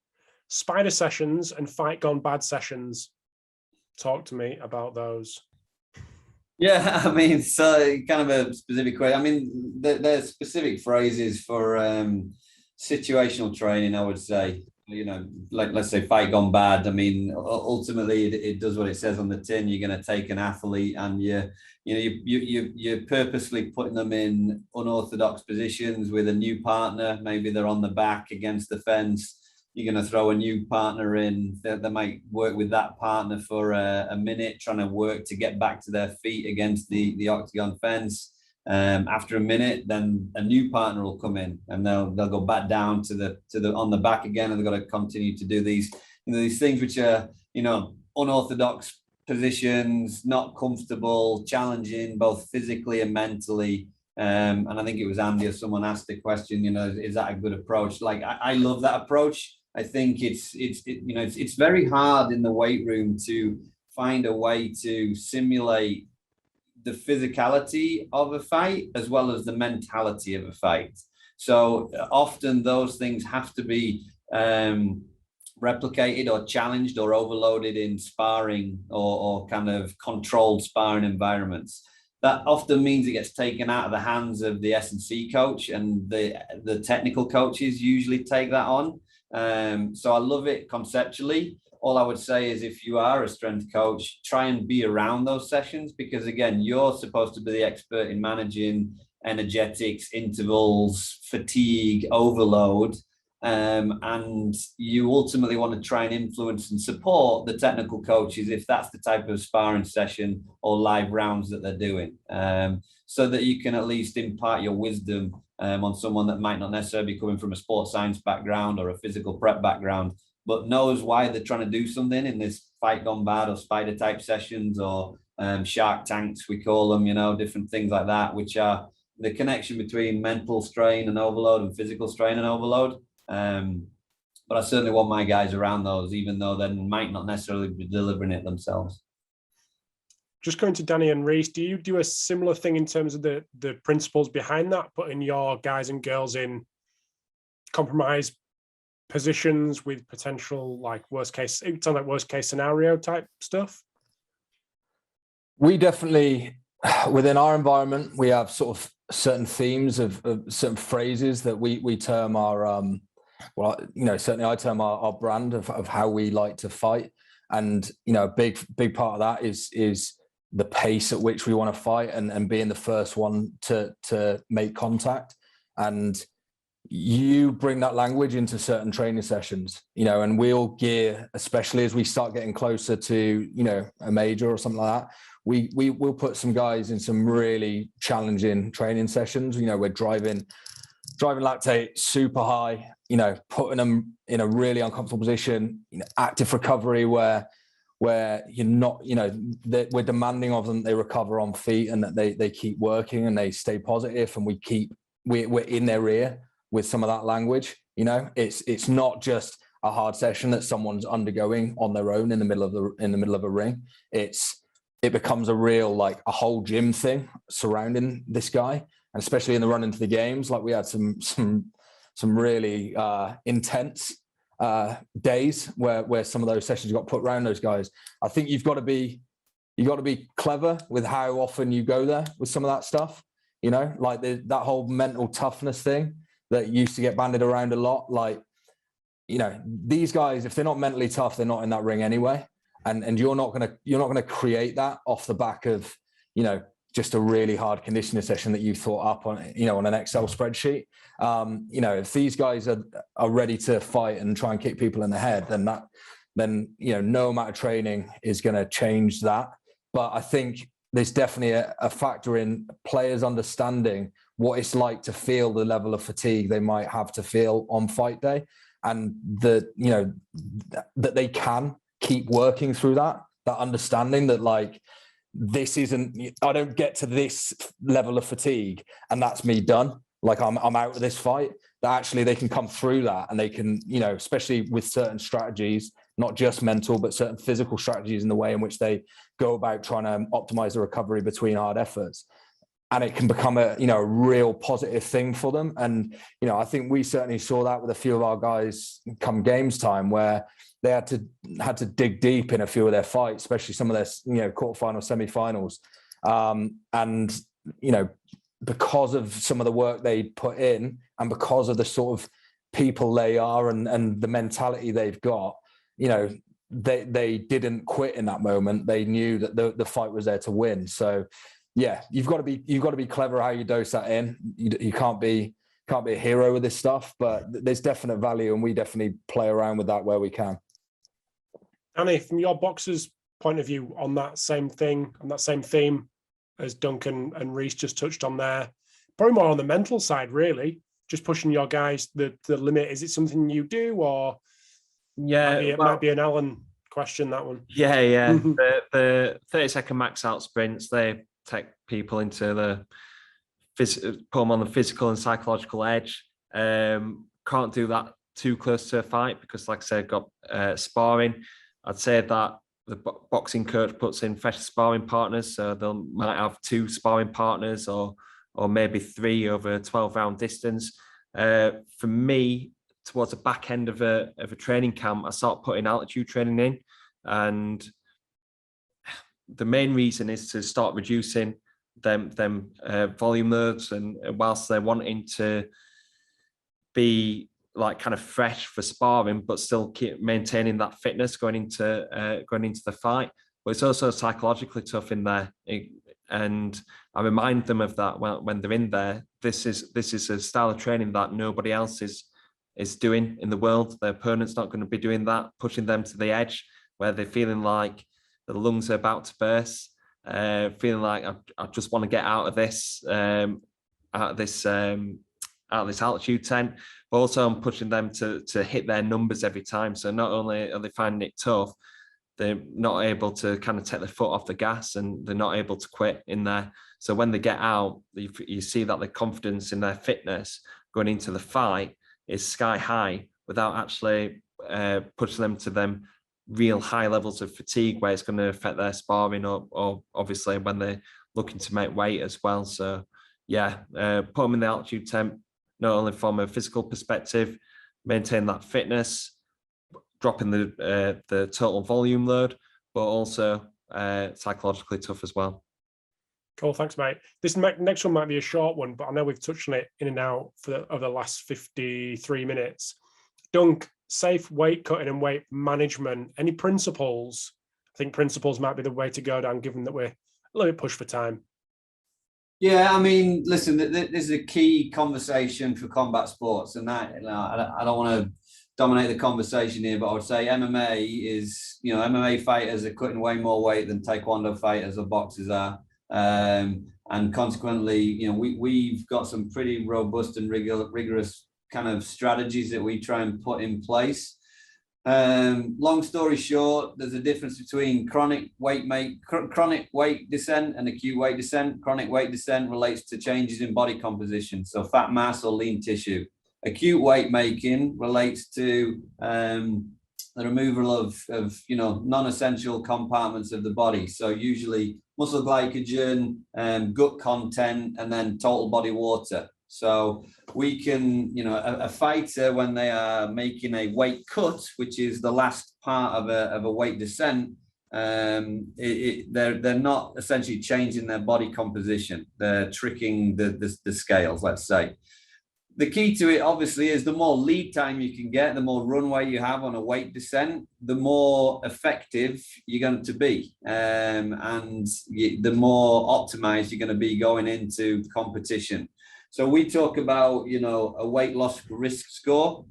spider sessions and fight gone bad sessions, talk to me about those. Yeah, I mean, so kind of a specific question. I mean, there's specific phrases for situational training, I would say. You know, like, let's say fight gone bad. I mean, ultimately it does what it says on the tin. You're going to take an athlete and you're purposely putting them in unorthodox positions with a new partner. Maybe they're on the back against the fence. You're going to throw a new partner in. They might work with that partner for a minute, trying to work to get back to their feet against the octagon fence. After a minute, then a new partner will come in, and they'll go back down to the on the back again, and they've got to continue to do these things which are, you know, unorthodox positions, not comfortable, challenging both physically and mentally. And I think it was Andy or someone asked the question, you know, is that a good approach? Like, I love that approach. I think it's very hard in the weight room to find a way to simulate the physicality of a fight as well as the mentality of a fight. So often those things have to be replicated or challenged or overloaded in sparring or kind of controlled sparring environments. That often means it gets taken out of the hands of the S&C coach, and the technical coaches usually take that on. So I love it conceptually. All I would say is, if you are a strength coach, try and be around those sessions, because again, you're supposed to be the expert in managing energetics, intervals, fatigue, overload. And you ultimately want to try and influence and support the technical coaches if that's the type of sparring session or live rounds that they're doing, so that you can at least impart your wisdom on someone that might not necessarily be coming from a sports science background or a physical prep background, but knows why they're trying to do something in this fight gone bad or spider type sessions or shark tanks, we call them, different things like that, which are the connection between mental strain and overload and physical strain and overload. But I certainly want my guys around those, even though they might not necessarily be delivering it themselves. Just going to Danny and Rhys, do you do a similar thing in terms of the principles behind that, putting your guys and girls in compromise positions with potential worst case scenario type stuff? We definitely, within our environment, we have sort of certain themes of certain phrases that we term our certainly I term our brand of how we like to fight. And a big part of that is the pace at which we want to fight and being the first one to make contact. And you bring that language into certain training sessions, and we'll gear, especially as we start getting closer to a major or something like that, we'll put some guys in some really challenging training sessions. We're driving lactate super high, putting them in a really uncomfortable position, active recovery where you're not, that we're demanding of them they recover on feet and that they keep working and they stay positive, and we're in their ear with some of that language. It's not just a hard session that someone's undergoing on their own in the middle of a ring. It becomes a real, a whole gym thing surrounding this guy, and especially in the run into the games. We had some really intense days where some of those sessions got put around those guys. I think you've got to be clever with how often you go there with some of that stuff. That whole mental toughness thing that used to get bandied around a lot. These guys, if they're not mentally tough, they're not in that ring anyway. And you're not gonna create that off the back of just a really hard conditioning session that you've thought up on on an Excel spreadsheet. If these guys are ready to fight and try and kick people in the head, then no amount of training is going to change that. But I think there's definitely a factor in players understanding what it's like to feel the level of fatigue they might have to feel on fight day, and that they can keep working through that understanding that this isn't, I don't get to this level of fatigue and that's me done. I'm out of this fight. That actually they can come through that, and they can, especially with certain strategies, not just mental, but certain physical strategies in the way in which they go about trying to optimize the recovery between hard efforts. And it can become a real positive thing for them. And, I think we certainly saw that with a few of our guys come games time, where they had to dig deep in a few of their fights, especially some of their, quarterfinals, semi-finals. And, because of some of the work they put in, and because of the sort of people they are and the mentality they've got, they didn't quit in that moment. They knew that the fight was there to win. So yeah, you've got to be clever how you dose that in. You can't be a hero with this stuff, but there's definite value, and we definitely play around with that where we can. Annie, from your boxer's point of view on that same thing, on that same theme as Duncan and Rhys just touched on there, probably more on the mental side, really, just pushing your guys the limit. Is it something you do, or it might be an Alan question, that one? Yeah. The 30-second max out sprints, they take people into put them on the physical and psychological edge. Can't do that too close to a fight because, like I said, got sparring. I'd say that the boxing coach puts in fresh sparring partners, so they might have 2 sparring partners or maybe 3 over a 12-round distance. For me, towards the back end of a training camp, I start putting altitude training in, and the main reason is to start reducing them volume loads, and whilst they're wanting to be like kind of fresh for sparring, but still keep maintaining that fitness going into the fight. But it's also psychologically tough in there, and I remind them of that when they're in there. This is a style of training that nobody else is doing in the world. Their opponent's not going to be doing that, pushing them to the edge where they're feeling like the lungs are about to burst, feeling like I just want to get out of this altitude tent. But also I'm pushing them to hit their numbers every time. So not only are they finding it tough, they're not able to kind of take their foot off the gas, and they're not able to quit in there. So when they get out, you see that the confidence in their fitness going into the fight is sky high without actually pushing them to them real high levels of fatigue where it's going to affect their sparring or obviously when they're looking to make weight as well. So yeah, put them in the altitude tent, not only from a physical perspective, maintain that fitness, dropping the total volume load, but also psychologically tough as well. Cool, thanks, mate. This next one might be a short one, but I know we've touched on it in and out over the last 53 minutes. Dunk, safe weight cutting and weight management. Any principles? I think principles might be the way to go down, given that we're a little bit pushed for time. Yeah, I mean, listen, this is a key conversation for combat sports, and that, you know, I don't want to dominate the conversation here, but I would say MMA is, you know, MMA fighters are cutting way more weight than Taekwondo fighters or boxers are. And consequently, you know, we've got some pretty robust and rigorous kind of strategies that we try and put in place. Long story short, there's a difference between chronic weight descent and acute weight descent. Chronic weight descent relates to changes in body composition, so fat mass or lean tissue. Acute weight making relates to the removal of you know, non-essential compartments of the body. So usually muscle glycogen, gut content, and then total body water. So we can, you know, a fighter, when they are making a weight cut, which is the last part of a weight descent, they're not essentially changing their body composition. They're tricking the scales, let's say. The key to it, obviously, is the more lead time you can get, the more runway you have on a weight descent, the more effective you're going to be, and the more optimized you're going to be going into competition. So we talk about, you know, a weight loss risk score,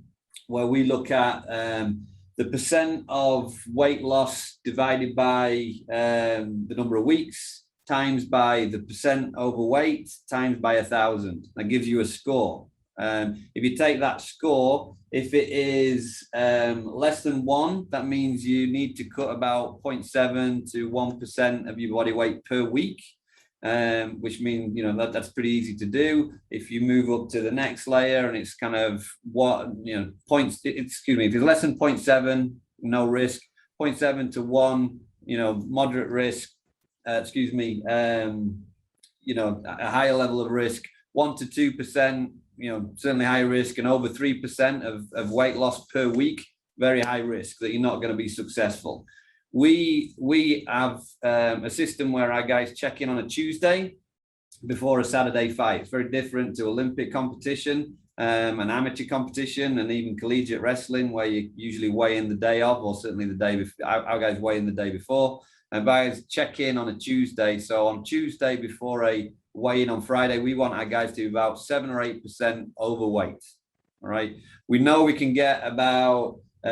where we look at the percent of weight loss divided by the number of weeks times by the percent overweight times by 1,000. That gives you a score. If you take that score, if it is less than 1, that means you need to cut about 0.7 to 1% of your body weight per week, which means, you know, that's pretty easy to do. If you move up to the next layer and it's kind of what, you know, if it's less than 0.7, no risk. 0.7 to 1, you know, moderate risk. You know, a higher level of risk. 1 to 2%. You know, certainly high risk, and over 3% of weight loss per week, very high risk that you're not going to be successful. We have a system where our guys check in on a Tuesday before a Saturday fight. It's very different to Olympic competition, an amateur competition, and even collegiate wrestling, where you usually weigh in the day of, or certainly the day before. Our guys weigh in the day before, and guys check in on a Tuesday. So on Tuesday before a weigh in on Friday, we want our guys to be about 7 or 8% overweight. All right. We know we can get about 2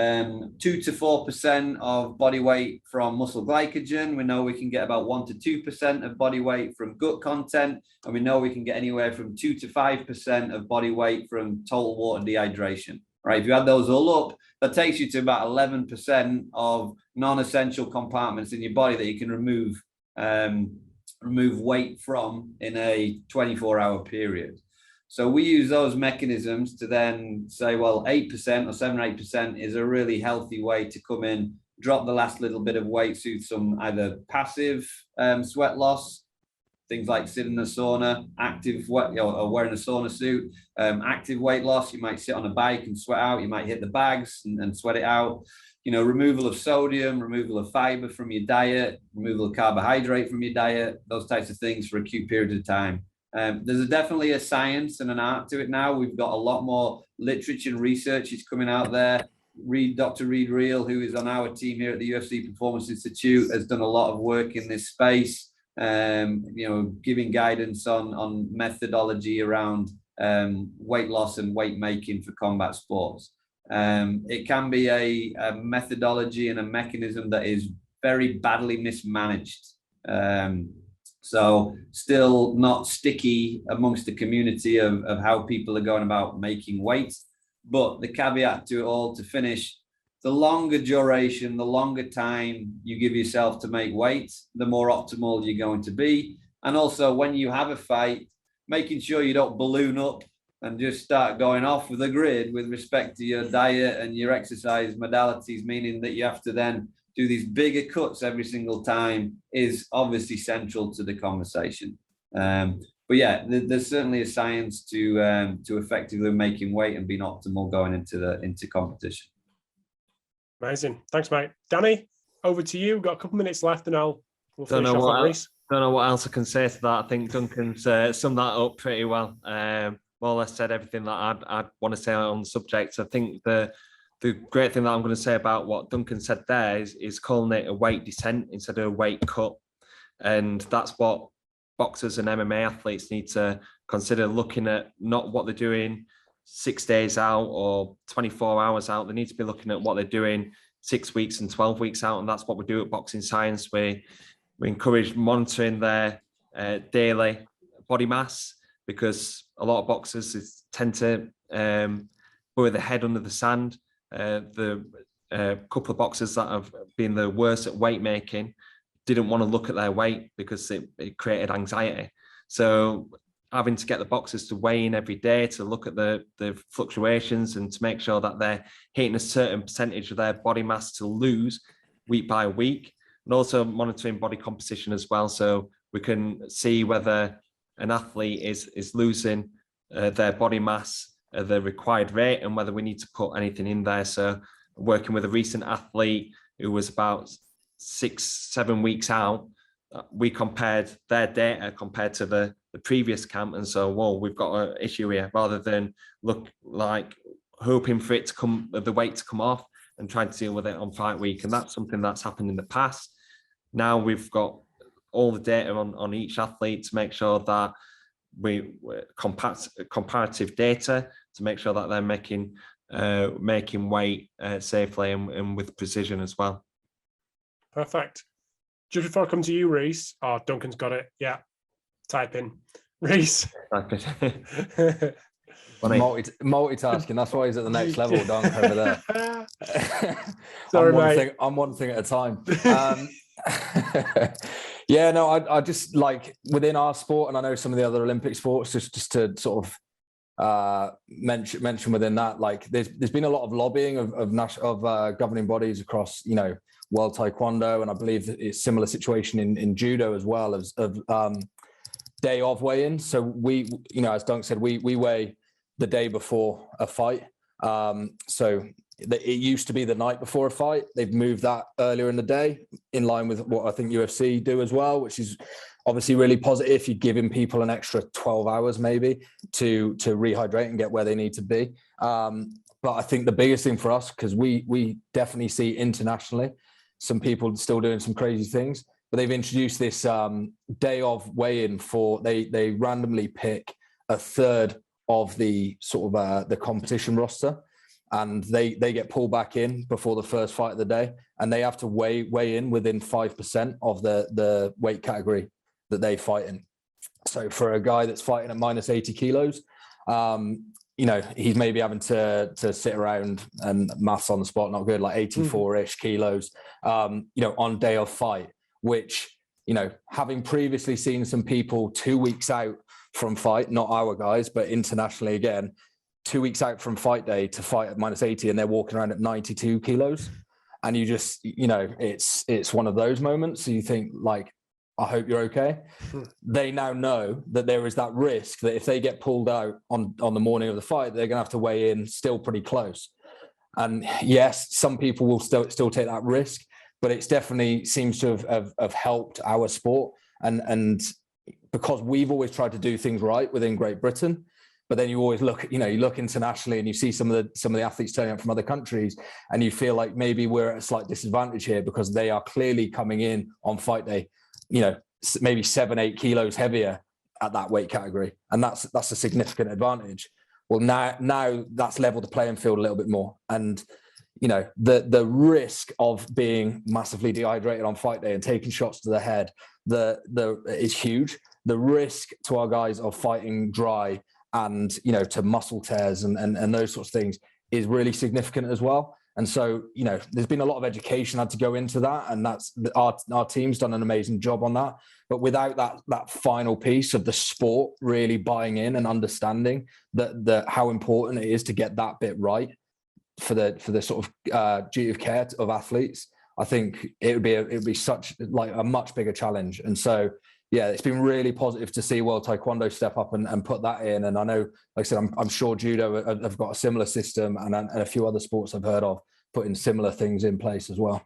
to 4% of body weight from muscle glycogen. We know we can get about 1 to 2% of body weight from gut content. And we know we can get anywhere from 2 to 5% of body weight from total water dehydration. Right. If you add those all up, that takes you to about 11% of non-essential compartments in your body that you can remove weight from in a 24-hour period. So we use those mechanisms to then say, well, 8% or 7 or 8% is a really healthy way to come in, drop the last little bit of weight through some either passive sweat loss, things like sitting in a sauna, active or wearing a sauna suit, active weight loss. You might sit on a bike and sweat out. You might hit the bags and sweat it out. You know, removal of sodium, removal of fiber from your diet, removal of carbohydrate from your diet, those types of things for acute periods of time. There's definitely a science and an art to it now. We've got a lot more literature and research is coming out there. Dr. Rhys Ingram, who is on our team here at the UFC Performance Institute, has done a lot of work in this space, giving guidance on methodology around weight loss and weight making for combat sports. It can be a methodology and a mechanism that is very badly mismanaged. So still not sticky amongst the community of how people are going about making weight. But the caveat to it all, to finish, the longer duration, the longer time you give yourself to make weight, the more optimal you're going to be. And also when you have a fight, making sure you don't balloon up and just start going off with the grid with respect to your diet and your exercise modalities, meaning that you have to then do these bigger cuts every single time, is obviously central to the conversation. But yeah, there's certainly a science to effectively making weight and being optimal going into competition. Amazing. Thanks, mate. Danny, over to you. We've got a couple minutes left and we'll finish off on Rhys. Don't know what else I can say to that. I think Duncan's summed that up pretty well. More or less said everything that I'd want to say on the subject. I think the great thing that I'm going to say about what Duncan said there is calling it a weight descent instead of a weight cut. And that's what boxers and MMA athletes need to consider, looking at not what they're doing 6 days out or 24 hours out. They need to be looking at what they're doing 6 weeks and 12 weeks out. And that's what we do at Boxing Science. We encourage monitoring their daily body mass, because a lot of boxers tend to bury their head under the sand. The couple of boxers that have been the worst at weight making didn't want to look at their weight because it created anxiety. So having to get the boxers to weigh in every day, to look at the fluctuations and to make sure that they're hitting a certain percentage of their body mass to lose week by week, and also monitoring body composition as well. So we can see whether an athlete is losing their body mass at the required rate and whether we need to put anything in there. So working with a recent athlete who was about 6-7 weeks out, we compared their data compared to the previous camp, and so, well, we've got an issue here, rather than look like hoping for it to come, the weight to come off and trying to deal with it on fight week. And that's something that's happened in the past. Now we've got all the data on each athlete to make sure that we comparative data to make sure that they're making weight safely and with precision as well. Perfect. Just before I come to you, Rhys. Oh, Duncan's got it. Yeah. Type in. Rhys. Multitasking. That's why he's at the next level, Dunk, over there. Sorry, mate. I'm one thing at a time. Yeah, no, I just like within our sport, and I know some of the other Olympic sports, just to sort of mention within that, like there's been a lot of lobbying of governing bodies across, World Taekwondo, and I believe that it's a similar situation in judo as well, as day of weigh-in. So we, as Dunk said, we weigh the day before a fight. So it used to be the night before a fight. They've moved that earlier in the day, in line with what I think UFC do as well, which is obviously really positive. You're giving people an extra 12 hours maybe to rehydrate and get where they need to be. But I think the biggest thing for us, because we definitely see internationally some people still doing some crazy things, but they've introduced this day of weigh-in for, they randomly pick a third of the sort of the competition roster, and they get pulled back in before the first fight of the day, and they have to weigh in within 5% of the weight category that they fight in. So for a guy that's fighting at minus 80 kilos, he's maybe having to sit around, and maths on the spot, not good, like 84-ish kilos, on day of fight, which, having previously seen some people 2 weeks out from fight, not our guys, but internationally again, 2 weeks out from fight day to fight at -80, and they're walking around at 92 kilos. And you just, it's one of those moments. So you think like, I hope you're okay. They now know that there is that risk that if they get pulled out on the morning of the fight, they're going to have to weigh in still pretty close. And yes, some people will still take that risk, but it's definitely seems to have helped our sport. And because we've always tried to do things right within Great Britain, but then you always look, you look internationally and you see some of the athletes turning up from other countries, and you feel like maybe we're at a slight disadvantage here because they are clearly coming in on fight day, maybe 7-8 kilos heavier at that weight category, and that's a significant advantage. Well, now that's leveled the playing field a little bit more, and the risk of being massively dehydrated on fight day and taking shots to the head, is huge. The risk to our guys of fighting dry and to muscle tears and those sorts of things is really significant as well. And so there's been a lot of education had to go into that, and that's our team's done an amazing job on that. But without that final piece of the sport really buying in and understanding that how important it is to get that bit right for the sort of duty of care of athletes, I think it would be such like a much bigger challenge. And so yeah, it's been really positive to see World Taekwondo step up and put that in. And I know, like I said, I'm sure judo have got a similar system, and a few other sports I've heard of putting similar things in place as well.